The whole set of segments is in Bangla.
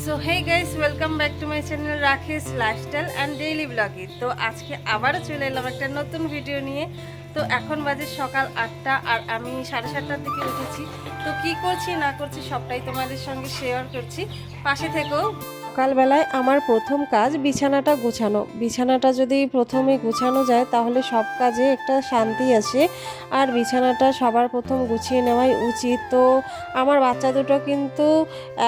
So hey guys, welcome back to my channel Rakhi's lifestyle and daily ব্লগে। তো আজকে আবারও চলে এলাম একটা নতুন ভিডিও নিয়ে। তো এখন বাজে সকাল 8টা আর আমি 7:30টার দিকে উঠেছি। তো কি করছি না করছি সবটাই তোমাদের সঙ্গে শেয়ার করছি, পাশে থেকেও। সকালবেলায় আমার প্রথম কাজ বিছানাটা গুছানো। বিছানাটা যদি প্রথমে গুছানো যায় তাহলে সব কাজে একটা শান্তি আসে, আর বিছানাটা সবার প্রথম গুছিয়ে নেওয়াই উচিত। তো আমার বাচ্চা দুটো কিন্তু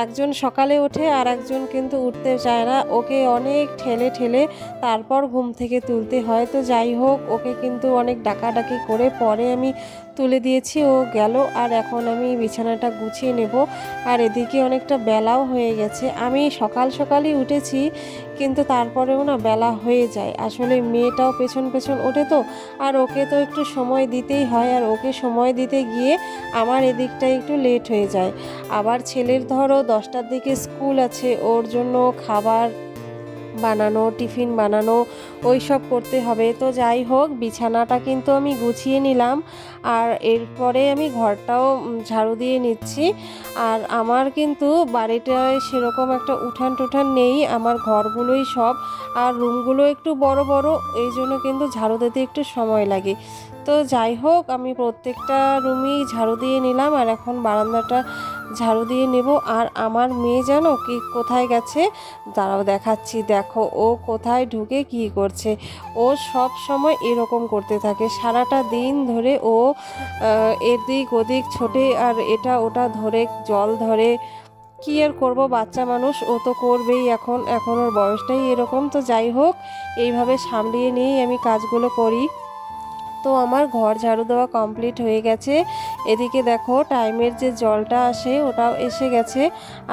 একজন সকালে ওঠে আর একজন কিন্তু উঠতে চায় না, ওকে অনেক ঠেলে ঠেলে তারপর ঘুম থেকে তুলতে হয়। তো যাই হোক, ওকে কিন্তু অনেক ডাকাডাকি করে পরে আমি তুলে দিয়েছি, ও গেল। আর এখন আমি বিছানাটা গুছিয়ে নেব। আর এদিকে অনেকটা বেলাও হয়ে গেছে। আমি সকাল সকালই উঠেছি, কিন্তু তারপরেও না বেলা হয়ে যায়। আসলে মেয়েটাও পেছন পেছন ওঠে, তো আর ওকে তো একটু সময় দিতেই হয়, আর ওকে সময় দিতে গিয়ে আমার এদিকটা একটু লেট হয়ে যায়। আবার ছেলের ধরো 10টার দিকে স্কুল আছে, ওর জন্য খাবার বানানো, টিফিন বানানো, ওই সব করতে হবে। তো যাই হোক, বিছানাটা কিন্তু আমি গুছিয়ে নিলাম, আর এরপরে আমি ঘরটাও ঝাড়ু দিয়ে নিচ্ছি। আর আমার কিন্তু বাড়িটায় সেরকম একটা উঠান টুঠান নেই, আমার ঘরগুলোই সব, আর রুমগুলো একটু বড় বড়, এই জন্য কিন্তু ঝাড়ু দিতে একটু সময় লাগে। তো যাই হোক, আমি প্রত্যেকটা রুমই ঝাড়ু দিয়ে নিলাম, আর এখন বারান্দাটা ঝাড়ু দিয়ে নেব। আর আমার মেয়ে জানো কি কোথায় গেছে, দাঁড়াও দেখাচ্ছি। দেখো ও কোথায় ঢুকে কি করছে। ও সব সময় এরকম করতে থাকে, সারাটা দিন ধরে ও এদিক ওদিক ছোটে, আর এটা ওটা ধরে, জল ধরে। কি আর করবো, বাচ্চা মানুষ, ও তো করবেই। এখন ওর বয়সটাই এরকম। তো যাই হোক, এইভাবে সামলিয়ে নিয়েই আমি কাজগুলো করি। তো আমার ঘর ঝাড়ু দেওয়া কমপ্লিট হয়ে গেছে। এদিকে দেখো টাইমের যে জলটা আসে ওটাও এসে গেছে,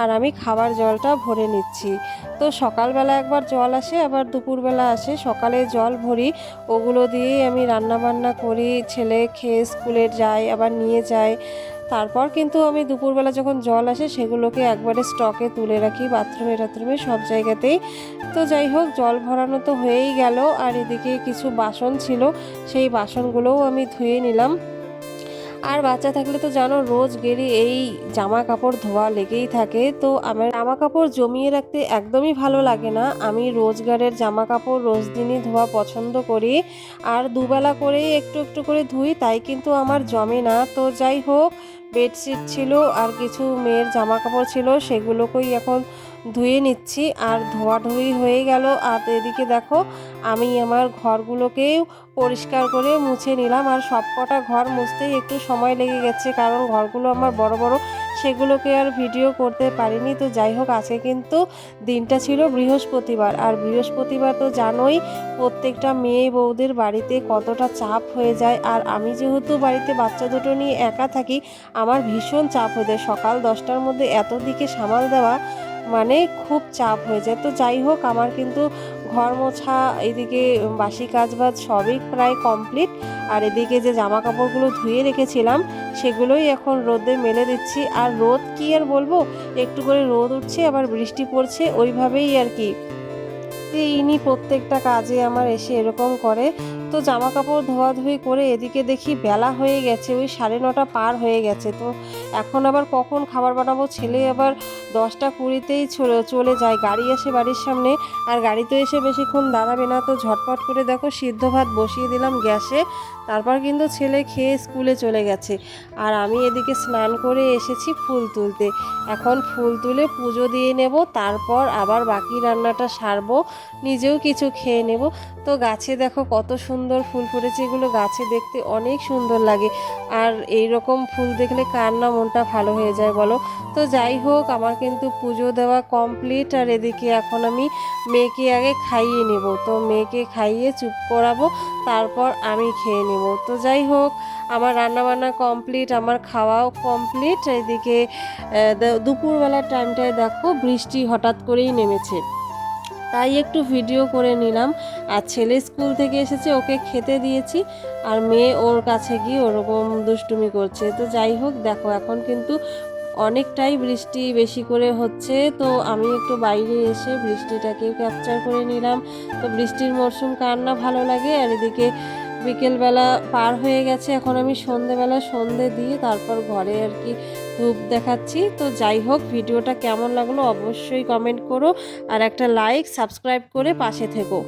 আর আমি খাবার জলটা ভরে নিচ্ছি। তো সকালবেলা একবার জল আসে, আবার দুপুরবেলা আসে। সকালে জল ভরি, ওগুলো দিয়েই আমি রান্না বান্না করি। ছেলে খেয়ে স্কুলে যায়, আবার নিয়ে যায়। তারপর কিন্তু আমি দুপুরবেলা যখন জল আসে সেগুলোকে একবারে স্টকে তুলে রাখি, বাথরুমে টাথরুমে সব জায়গাতেই। তো যাই হোক, জল ভরানো তো হয়েই গেল। আর এদিকে কিছু বাসন ছিল, সেই বাসনগুলোও আমি ধুয়ে নিলাম। আর বাচ্চা থাকলে তো জানো, রোজ গেলি এই জামা কাপড় ধোয়া লেগেই থাকে। তো আমার জামা কাপড় জমিয়ে রাখতে একদমই ভালো লাগে না। আমি রোজগারের জামা কাপড় রোজ দিনই ধোয়া পছন্দ করি, আর দুবেলা করেই একটু একটু করে ধুই, তাই কিন্তু আমার জমে না। তো যাই হোক, বেডশিট ছিল আর কিছু মেয়ের জামা কাপড় ছিল, সেগুলোকেই এখন ধুয়ে নিচ্ছি। আর ধোয়াধুয়ি হয়ে গেল। আর এদিকে দেখো, আমি আমার ঘরগুলোকেও পরিষ্কার করে মুছে নিলাম। আর সব কটা ঘর মুছতেই একটু সময় লেগে গেছে, কারণ ঘরগুলো আমার বড় বড়, সেগুলোকে আর ভিডিও করতে পারিনি। তো যাই হোক, আজকে কিন্তু দিনটা ছিল বৃহস্পতিবার, আর বৃহস্পতিবার তো জানোই প্রত্যেকটা মেয়ে বউদের বাড়িতে কতটা চাপ হয়ে যায়। আর আমি যেহেতু বাড়িতে বাচ্চা দুটো নিয়ে একা থাকি, আমার ভীষণ চাপ হয়ে যায়। সকাল 10টার মধ্যে এত দিকে সামাল দেওয়া মানে খুব চাপ হয়ে যায়। তো যাই হোক, আমার কিন্তু ঘর মোছা, এদিকে বাসি কাজবাজ সবই প্রায় কমপ্লিট। আর এদিকে যে জামা কাপড়গুলো ধুয়ে রেখেছিলাম সেগুলোই এখন রোদে মেলে দিচ্ছি। আর রোদ কি আর বলবো, একটু করে রোদ উঠছে আবার বৃষ্টি পড়ছে, ওইভাবেই আর কি। ইনি প্রত্যেকটা কাজে আমার এসে এরকম করে। তো জামা কাপড় ধোয়াধুয়ি করে এদিকে দেখি বেলা হয়ে গেছে, ওই 9:30 পার হয়ে গেছে। তো এখন আবার কখন খাবার বানাবো, ছেলে আবার 10টা 20তেই চলে যায়, গাড়ি আসে বাড়ির সামনে। আর গাড়িতে এসে বেশিক্ষণ দাঁড়াবে না। তো ঝটপট করে দেখো সিদ্ধ ভাত বসিয়ে দিলাম গ্যাসে। তারপর কিন্তু ছেলে খেয়ে স্কুলে চলে গেছে, আর আমি এদিকে স্নান করে এসেছি ফুল তুলতে। এখন ফুল তুলে পুজো দিয়ে নেব, তারপর আবার বাকি রান্নাটা সারবো, নিজেও কিছু খেয়ে নেব। তো গাছে দেখো কত সুন্দর ফুল ফুটেছে, এগুলো গাছে দেখতে অনেক সুন্দর লাগে। আর এই রকম ফুল দেখলে কার না মনটা ভালো হয়ে যায় বলো। তো যাই হোক, আমার কিন্তু পুজো দেওয়া কমপ্লিট। আর এদিকে এখন আমি মেয়েকে আগে খাইয়ে নেব। তো মেয়েকে খাইয়ে চুপ করাবো, তারপর আমি খেয়ে নেব। তো যাই হোক, আমার রান্নাবান্না কমপ্লিট, আমার খাওয়াও কমপ্লিট। এদিকে দুপুরবেলার টাইমটায় দেখো বৃষ্টি হঠাৎ করেই নেমেছে, তাই একটু ভিডিও করে নিলাম। আর ছেলে স্কুল থেকে এসেছে, ওকে খেতে দিয়েছি, আর মেয়ে ওর কাছে গিয়ে ওরকম দুষ্টুমি করছে। তো যাই হোক, দেখো এখন কিন্তু অনেকটাই বৃষ্টি বেশি করে হচ্ছে। তো আমি একটু বাইরে এসে বৃষ্টিটাকে ক্যাপচার করে নিলাম। তো বৃষ্টির মরশুম কার না ভালো লাগে। আর এদিকে বিকেলবেলা পার হয়ে গেছে, এখন আমি সন্ধেবেলা সন্ধে দিয়ে তারপর ঘরে আর কি ধূপ দেখাচ্ছি। তো যাই হোক, ভিডিওটা কেমন লাগলো অবশ্যই কমেন্ট করো আর একটা লাইক সাবস্ক্রাইব করে পাশে থেকো।